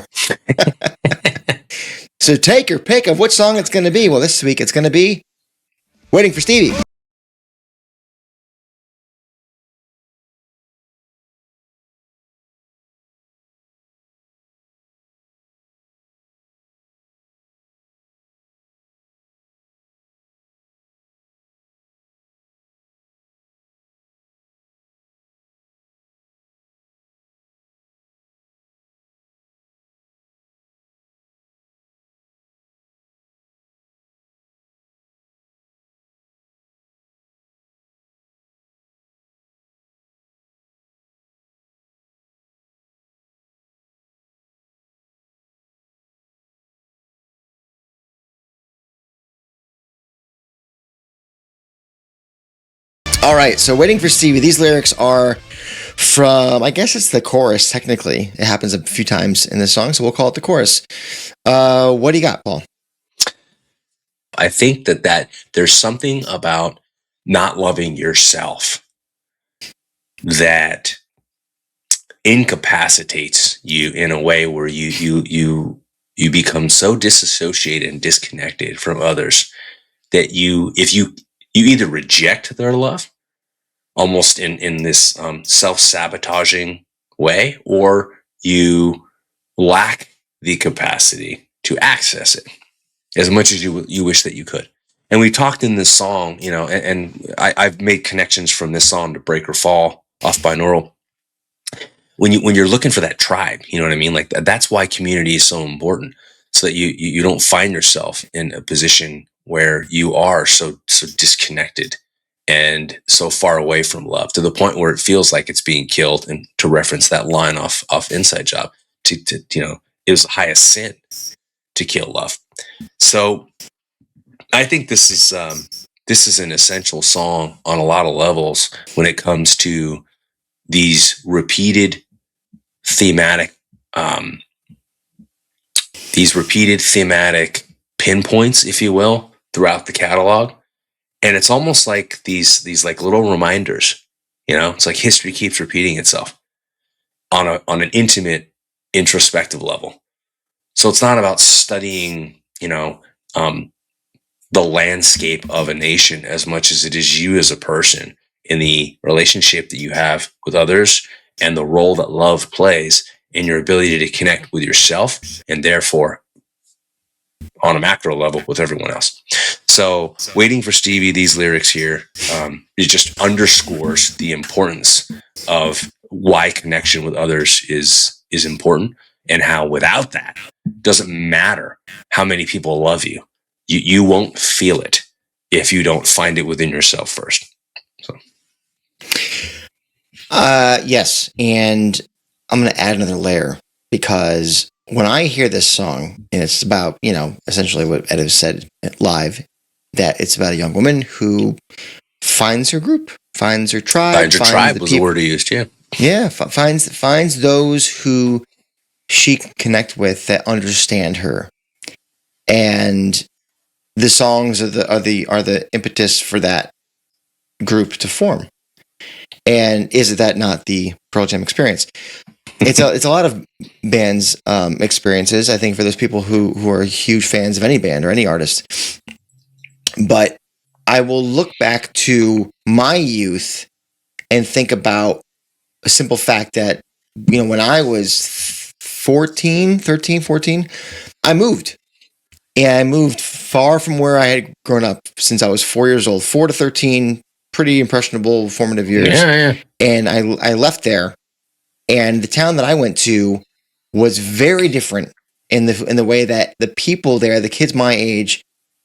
So take your pick of which song it's going to be. Well, this week it's going to be Waiting for Stevie. All right, so Waiting for Stevie. These lyrics are from, I guess it's the chorus, technically. It happens a few times in this song, so we'll call it the chorus. What do you got, Paul? I think that there's something about not loving yourself that incapacitates you in a way where you become so disassociated and disconnected from others that you either reject their love almost in this self-sabotaging way, or you lack the capacity to access it as much as you wish that you could. And we talked in this song, and I've made connections from this song to Break or Fall off binaural. When you're looking for that tribe, you know what I mean? Like that's why community is so important, so that you don't find yourself in a position where you are so disconnected and so far away from love, to the point where it feels like it's being killed. And to reference that line off Inside Job, it was the highest sin to kill love. So I think this is an essential song on a lot of levels when it comes to these repeated thematic pinpoints, if you will, throughout the catalog. And it's almost like these like little reminders, it's like history keeps repeating itself on an intimate, introspective level. So it's not about studying, the landscape of a nation as much as it is you as a person in the relationship that you have with others, and the role that love plays in your ability to connect with yourself, and therefore on a macro level with everyone else. So Waiting for Stevie, these lyrics here, it just underscores the importance of why connection with others is important, and how without that, doesn't matter how many people love you, you won't feel it if you don't find it within yourself first. So Yes, and I'm going to add another layer, because when I hear this song, and it's about, essentially what Ed has said live, that it's about a young woman who finds her group, finds her tribe. Finds her tribe was the word he used, yeah. Yeah, finds those who she can connect with that understand her. And the songs are the impetus for that group to form. And is that not the Pearl Jam experience? It's a lot of bands' experiences, I think, for those people who are huge fans of any band or any artist. But I will look back to my youth and think about a simple fact that, when I was 13, 14, I moved. And I moved far from where I had grown up since I was 4 years old. 4 to 13, pretty impressionable formative years. Yeah. And I left there, and the town that I went to was very different in the way that the people there, the kids my age,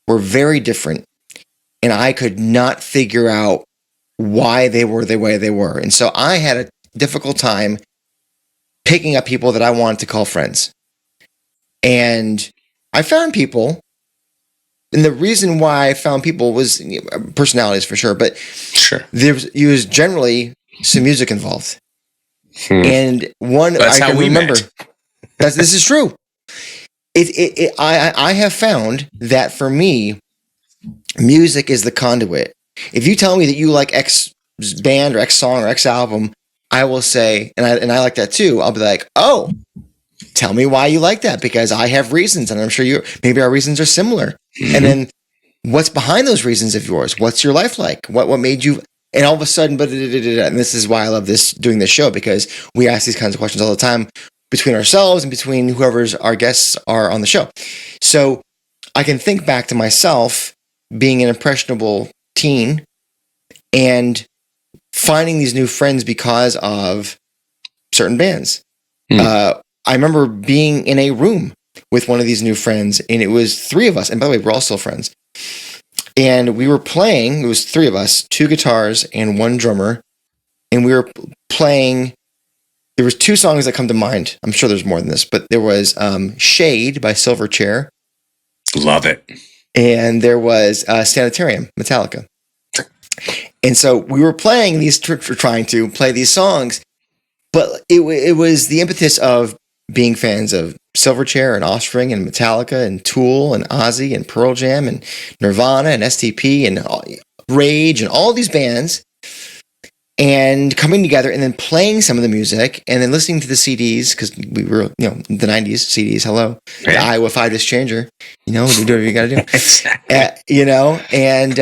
were very different. And I could not figure out why they were the way they were. And so I had a difficult time picking up people that I wanted to call friends. And I found people. And the reason why I found people was personalities for sure, but Sure. there was generally some music involved. And one, That's I how can we remember. met. This is true. I have found that for me, music is the conduit. If you tell me that you like X band or X song or X album, I will say, and I like that too. I'll be like, oh, tell me why you like that, because I have reasons, and I'm sure maybe our reasons are similar. And then what's behind those reasons of yours? What's your life like? What made you, and all of a sudden, and this is why I love doing this show, because we ask these kinds of questions all the time between ourselves and between whoever's our guests are on the show. So I can think back to myself being an impressionable teen and finding these new friends because of certain bands. I remember being in a room with one of these new friends, and it was 3 of us. And by the way, we're all still friends. And we were playing, it was 3 of us, 2 guitars and 1 drummer. And we were playing, there was 2 songs that come to mind. I'm sure there's more than this, but there was Shade by Silverchair. Love it. And there was Sanitarium, Metallica. And so we were playing these, trying to play these songs, but it was the impetus of being fans of Silverchair and Offspring and Metallica and Tool and Ozzy and Pearl Jam and Nirvana and STP and Rage and all these bands, and coming together and then playing some of the music and then listening to the CDs, because we were, the 90s CDs, hello, the Iowa 5-disc changer, do whatever you got to do, and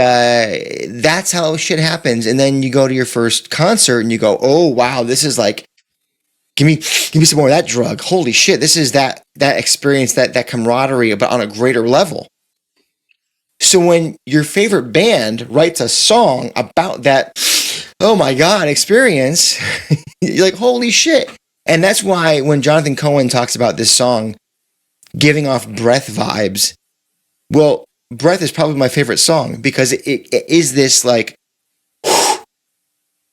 that's how shit happens. And then you go to your first concert and you go, oh, wow, this is like, give me some more of that drug. Holy shit, this is that experience, that camaraderie, but on a greater level. So when your favorite band writes a song about that, oh my God, experience, you're like, holy shit. And that's why when Jonathan Cohen talks about this song giving off Breath vibes, well, Breath is probably my favorite song, because it is this like,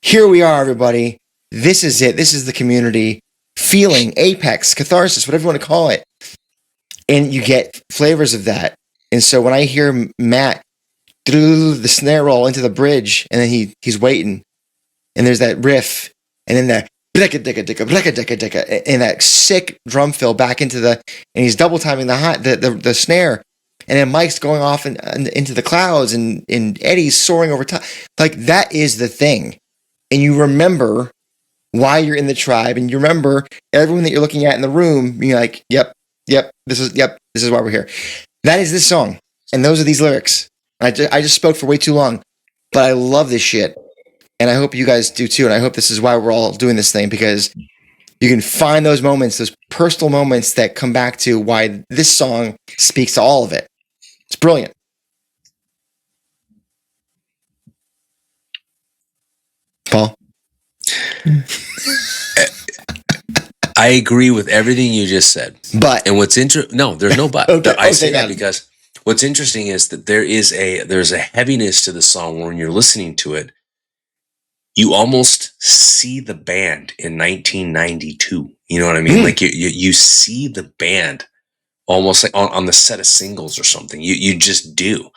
here we are, everybody. This is it. This is the community feeling, apex, catharsis, whatever you want to call it. And you get flavors of that. And so when I hear Matt do the snare roll into the bridge, and then he's waiting, and there's that riff, and then that and that sick drum fill back into and he's double timing the snare, and then Mike's going off into the clouds, and Eddie's soaring over top. Like, that is the thing. And you remember why you're in the tribe, and you remember everyone that you're looking at in the room being like, yep, this is why we're here. That is this song, and those are these lyrics. I just spoke for way too long, but I love this shit, and I hope you guys do too, and I hope this is why we're all doing this thing, because you can find those moments, those personal moments that come back to why this song speaks to all of it. It's brilliant. Paul? I agree with everything you just said. But and what's no, there's no but. Okay, I say that because what's interesting is that there's a heaviness to the song when you're listening to it. You almost see the band in 1992. You know what I mean? Like you see the band almost like on the set of Singles or something. You just do.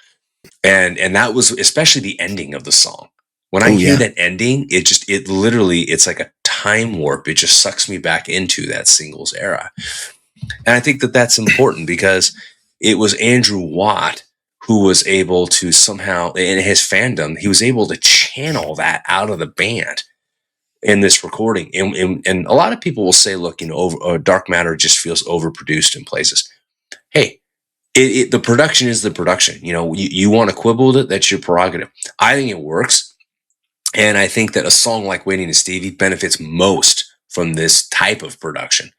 And that was especially the ending of the song. When I hear that ending, it's like a time warp. It just sucks me back into that Singles era. And I think that that's important, because it was Andrew Watt who was able to somehow, in his fandom, he was able to channel that out of the band in this recording. And a lot of people will say, look, Dark Matter just feels overproduced in places. Hey, the production is the production. You want to quibble with it, that's your prerogative. I think it works. And I think that a song like Waiting to Stevie benefits most from this type of production.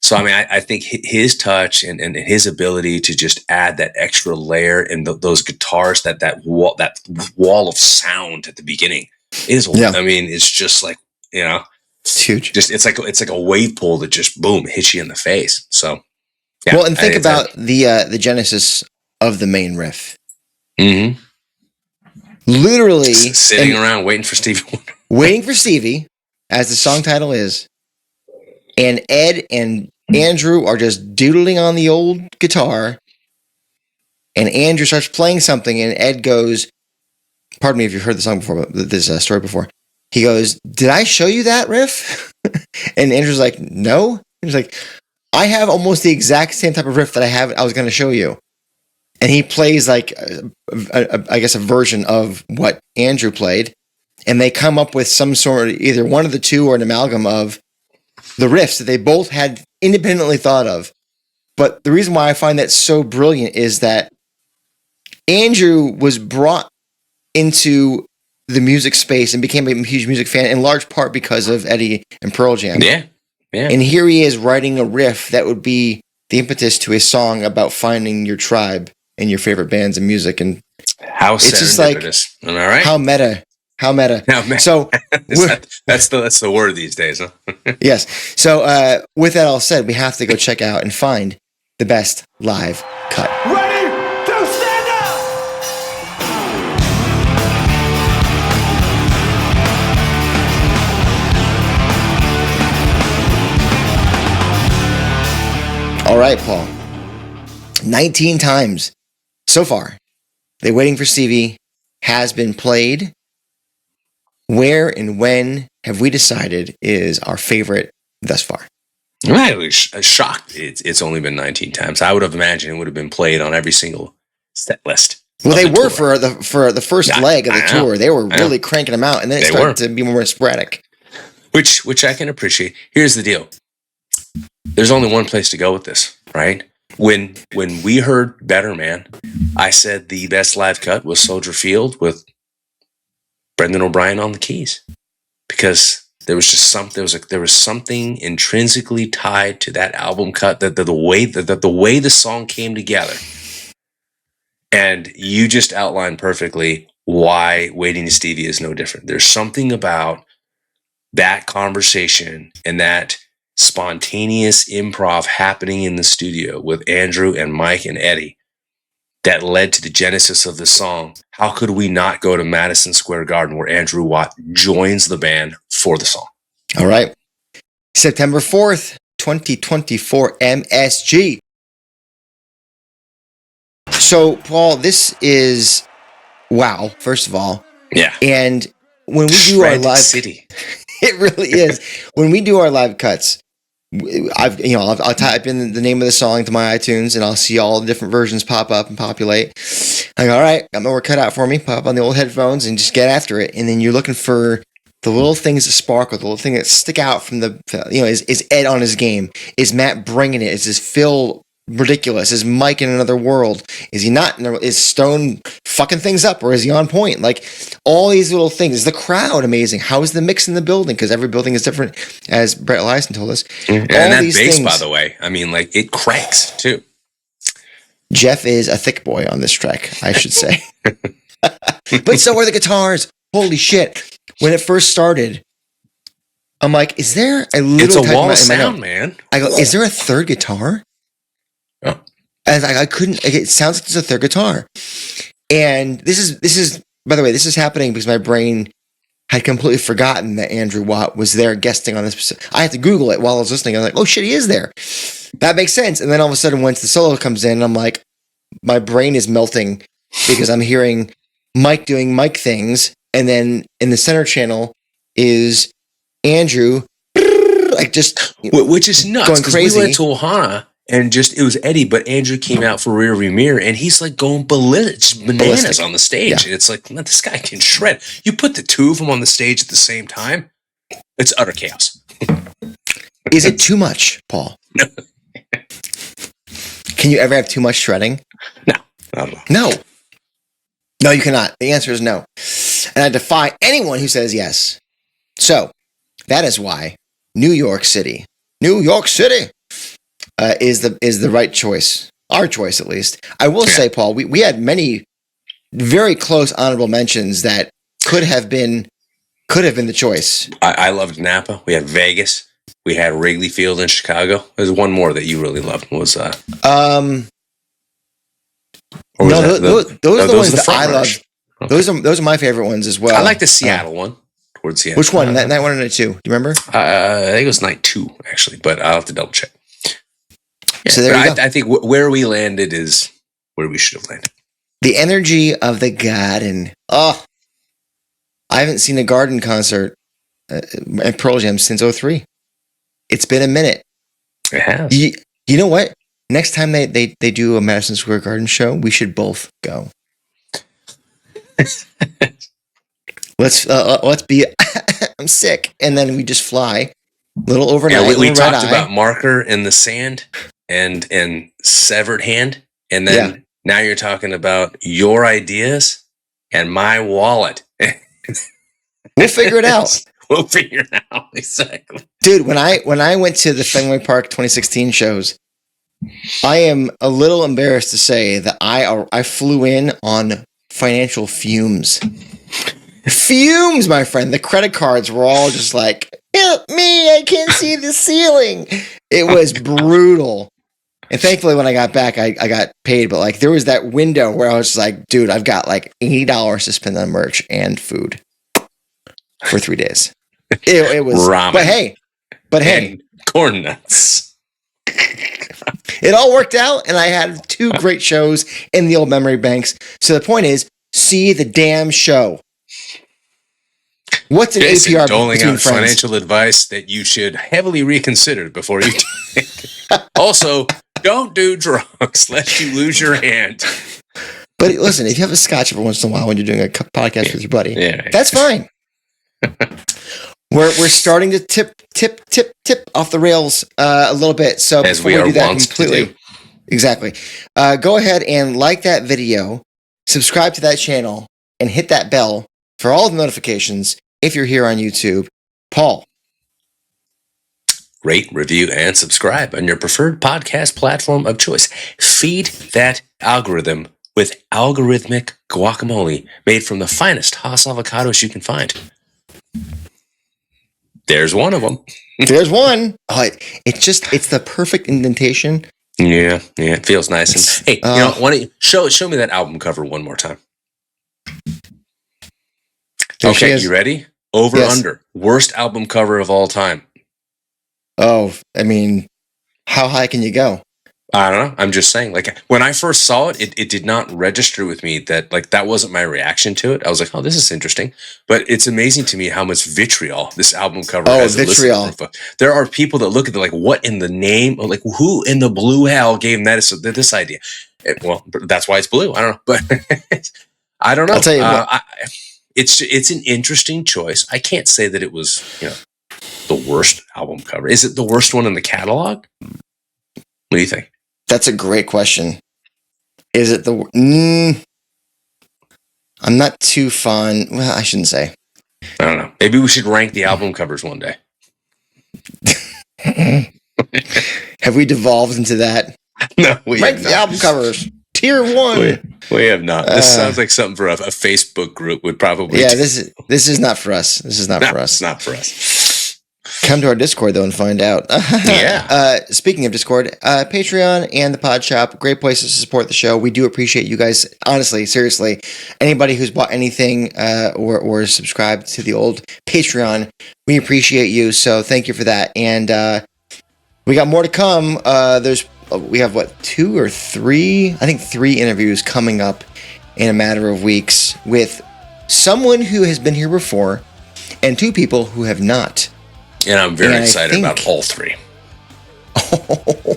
So, I mean, I think his touch and his ability to just add that extra layer and those guitars, that wall of sound at the beginning is, I mean, it's just like, it's huge. Just it's like a wave pool that just boom hits you in the face. So, yeah. Well, and think about the genesis of the main riff. Mm-hmm. Literally sitting around waiting for Stevie Wonder. Waiting for Stevie, as the song title is. And Ed and Andrew are just doodling on the old guitar. And Andrew starts playing something, and Ed goes, pardon me if you've heard the song before, but this story before. He goes, "Did I show you that riff?" And Andrew's like, "No." He's like, "I have almost the exact same type of riff that I was going to show you." And he plays like, I guess, a version of what Andrew played. And they come up with some sort of, either one of the two or an amalgam of the riffs that they both had independently thought of. But the reason why I find that so brilliant is that Andrew was brought into the music space and became a huge music fan in large part because of Eddie and Pearl Jam. Yeah. And here he is writing a riff that would be the impetus to a song about finding your tribe and your favorite bands and music. And How it's just like, am I right? how meta. So that's the word these days, huh? yes. So with that all said, we have to go check out and find the best live cut. Ready to stand up! All right, Paul. 19 times so far. The Waiting for Stevie has been played. Where and when have we decided is our favorite thus far? I'm actually shocked. It's only been 19 times. I would have imagined it would have been played on every single set list. Well, they were for the first leg of the tour. They were really cranking them out, and then it started to be more sporadic. Which I can appreciate. Here's the deal. There's only one place to go with this, right? When we heard Better Man, I said the best live cut was Soldier Field with Brendan O'Brien on the keys, because there was just there was something intrinsically tied to that album cut, that the way the song came together. And you just outlined perfectly why Waiting to Stevie is no different. There's something about that conversation and that spontaneous improv happening in the studio with Andrew and Mike and Eddie that led to the genesis of the song. How could we not go to Madison Square Garden, where Andrew Watt joins the band for the song? All right. September 4th, 2024, MSG. So, Paul, this is wow, first of all. Yeah. And when we do our live city, it really is. When we do our live cuts, I'll type in the name of the song to my iTunes, and I'll see all the different versions pop up and populate. I go, all right, got my work cut out for me. Pop on the old headphones and just get after it. And then you're looking for the little things that sparkle, the little thing that stick out from the, is Ed on his game? Is Matt bringing it? Is this Phil ridiculous? Is Mike in another world? Is he not? Is Stone fucking things up, or is he on point? Like all these little things. Is the crowd amazing? How is the mix in the building? Because every building is different, as Brett Eliason told us. And that bass, by the way, I mean, like, it cranks too. Jeff is a thick boy on this track, I should say. But so are the guitars. Holy shit. When it first started, I'm like, is there a little... It's a wall of sound, man. I go, is there a third guitar? Oh. And I couldn't... It sounds like there's a third guitar. And this is... By the way, this is happening because my brain had completely forgotten that Andrew Watt was there guesting on this. I had to Google it while I was listening. I was like, oh shit, he is there. That makes sense. And then all of a sudden, once the solo comes in, I'm like, my brain is melting because I'm hearing Mike doing Mike things. And then in the center channel is Andrew, like just... Which is nuts. Going crazy. We went to Ohana and it was Eddie, but Andrew came out for Rear View Mirror, and he's like going bananas on the stage. Yeah. And it's like, man, this guy can shred. You put the two of them on the stage at the same time, it's utter chaos. Is it too much, Paul? No. Can you ever have too much shredding? No. Not at all. No. No, you cannot. The answer is no. And I defy anyone who says yes. So, that is why New York City is the right choice. Our choice, at least. I will say, Paul, we had many very close honorable mentions that could have been the choice. I loved Napa. We had Vegas. We had Wrigley Field in Chicago. There's one more that you really loved. Was those are the ones that I love. Okay. Those are my favorite ones as well. I like the Seattle one. Towards the end. Which one? Night 1 or night 2? Do you remember? I think it was night 2, actually, but I'll have to double check. Yeah, so there you go. I think where we landed is where we should have landed. The energy of the garden. Oh, I haven't seen a garden concert at Pearl Jam since 2003. It's been a minute. It has. You know what? Next time they do a Madison Square Garden show, we should both go. Let's be. I'm sick, and then we just fly. Little overnight. Yeah, we talked about Marker in the Sand and Severed Hand, and then Now you're talking about your ideas and my wallet. We'll figure it out. We'll figure it out. Exactly. Dude, when I went to the Fenway Park 2016 shows, I am a little embarrassed to say that I flew in on financial fumes. Fumes, my friend. The credit cards were all just like, help me, I can't see the ceiling. It was brutal. And thankfully, when I got back, I got paid. But like, there was that window where I was just like, dude, I've got like $80 to spend on merch and food for 3 days. It was ramen. But hey, and corn nuts. It all worked out, and I had 2 great shows in the old memory banks. So the point is, see the damn show. What's an Jason, APR doling between out friends? Financial advice that you should heavily reconsider before you take. Also, don't do drugs lest you lose your hand. But listen, if you have a scotch every once in a while when you're doing a podcast with your buddy, right. That's fine. We're starting to tip off the rails a little bit. So as before we are do that wont completely, to do. Exactly. Go ahead and like that video, subscribe to that channel, and hit that bell for all the notifications if you're here on YouTube. Paul. Rate, review, and subscribe on your preferred podcast platform of choice. Feed that algorithm with algorithmic guacamole made from the finest Haas avocados you can find. There's one of them. There's one. Oh, it's the perfect indentation. Yeah, it feels nice. And hey, why don't you show me that album cover one more time? Okay, you ready? Over, yes. Under. Worst album cover of all time. Oh, I mean, how high can you go? I don't know. I'm just saying, like, when I first saw it, it did not register with me that, like, that wasn't my reaction to it. I was like, oh, this is interesting. But it's amazing to me how much vitriol this album cover has. Vitriol. There are people that look at it like, what in the name? Or like, who in the blue hell gave them this idea? Well, that's why it's blue. I don't know. But I don't know. I'll tell you it's an interesting choice. I can't say that it was, the worst album cover. Is it the worst one in the catalog? What do you think? That's a great question. Is it I'm not too fond. Well, I shouldn't say. I don't know. Maybe we should rank the album covers one day. Have we devolved into that? No, we rank have the not. album covers. Tier 1. We have not. This sounds like something for a Facebook group would probably. Yeah, this is not for us. This is not for us. It's not for us. Come to our Discord, though, and find out. Yeah. Speaking of Discord, Patreon and the Pod Shop, great places to support the show. We do appreciate you guys. Honestly, seriously, anybody who's bought anything or subscribed to the old Patreon, we appreciate you. So thank you for that. And we got more to come. We have, 2 or 3? I think 3 interviews coming up in a matter of weeks with someone who has been here before and 2 people who have not. And I'm very excited about all 3.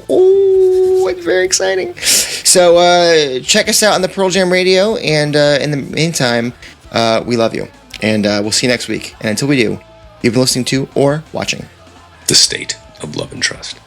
Oh, it's very exciting. So check us out on the Pearl Jam Radio. And in the meantime, we love you. And we'll see you next week. And until we do, you've been listening to or watching The State of Love and Trust.